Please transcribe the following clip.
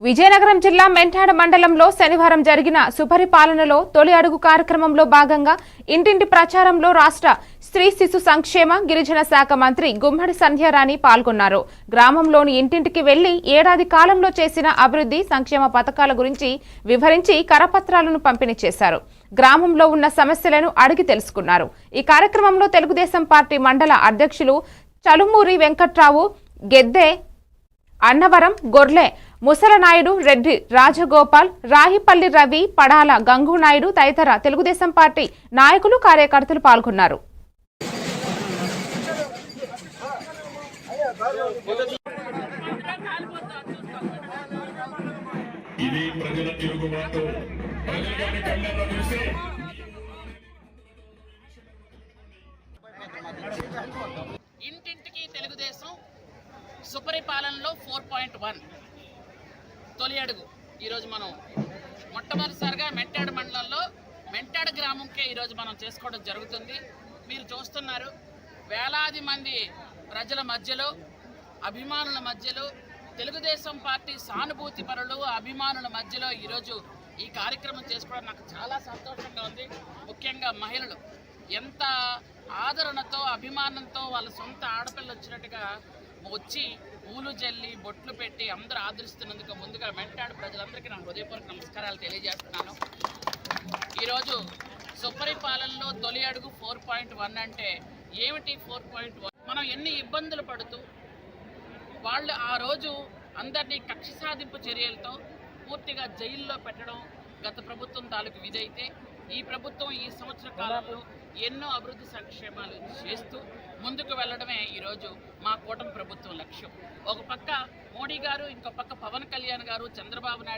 విజయనగరం జిల్లా మెంటాడ మండలంలో శనివారం జరిగిన సుపరిపాలనలో తొలి అడుగు కార్యక్రమంలో భాగంగా ఇంటింటి ప్రచారంలో రాష్ట్ర స్త్రీ శిశు సంక్షేమ గిరిజన శాఖ మంత్రి గుమ్మడి సంధ్యారాణి పాల్గొన్నారు. గ్రామంలోని ఇంటింటికి వెళ్లి ఏడాది కాలంలో చేసిన అభివృద్ధి సంక్షేమ పథకాల గురించి వివరించి కరపత్రాలను పంపిణీ చేశారు. గ్రామంలో ఉన్న సమస్యలను అడిగి తెలుసుకున్నారు. ఈ కార్యక్రమంలో తెలుగుదేశం పార్టీ మండల అధ్యక్షులు చలుమూరి వెంకట్రావు, గెద్దె అన్నవరం, గొర్లె ముసలనాయుడు, రెడ్డి రాజగోపాల్, రాహిపల్లి రవి, పడాల గంగునాయుడు తదితర తెలుగుదేశం పార్టీ నాయకులు, కార్యకర్తలు పాల్గొన్నారు. ఇంటింటికి తెలుగుదేశం సుపరిపాలనలో 4.1 తొలి అడుగు ఈరోజు మనం మొట్టమొదటిసారిగా మెంటాడ మండలంలో మెంటాడ గ్రామంకే ఈరోజు మనం చేసుకోవడం జరుగుతుంది. మీరు చూస్తున్నారు, వేలాది మంది ప్రజల మధ్యలో, అభిమానుల మధ్యలో, తెలుగుదేశం పార్టీ సానుభూతి పరులు అభిమానుల మధ్యలో ఈరోజు ఈ కార్యక్రమం చేసుకోవడం నాకు చాలా సంతోషంగా ఉంది. ముఖ్యంగా మహిళలు ఎంత ఆదరణతో, అభిమానంతో వాళ్ళ సొంత ఆడపిల్లలు వచ్చినట్టుగా వచ్చి పూలు జల్లి బొట్లు పెట్టి అందరూ ఆదరిస్తున్నందుకు ముందుగా మెంటాడ ప్రజలందరికీ నా హృదయపూర్వక నమస్కారాలు తెలియజేస్తున్నాను. ఈరోజు సుపరిపాలనలో తొలి అడుగు 4.1 అంటే ఏమిటి? 4.1 మనం ఎన్ని ఇబ్బందులు పడుతూ వాళ్ళు ఆ రోజు అందరినీ కక్ష సాధింపు చర్యలతో పూర్తిగా జైల్లో పెట్టడం గత ప్రభుత్వం తాలూకు విధైతే, ఈ ప్రభుత్వం ఈ సంవత్సర కాలంలో ఎన్నో అభివృద్ధి సంక్షేమాలు చేస్తూ ముందుకు వెళ్ళడమే ఈరోజు మా కూటమి ప్రభుత్వం లక్ష్యం. ఒక పక్క మోడీ గారు, ఇంకో పక్క పవన్ కళ్యాణ్ గారు, చంద్రబాబు నాయుడు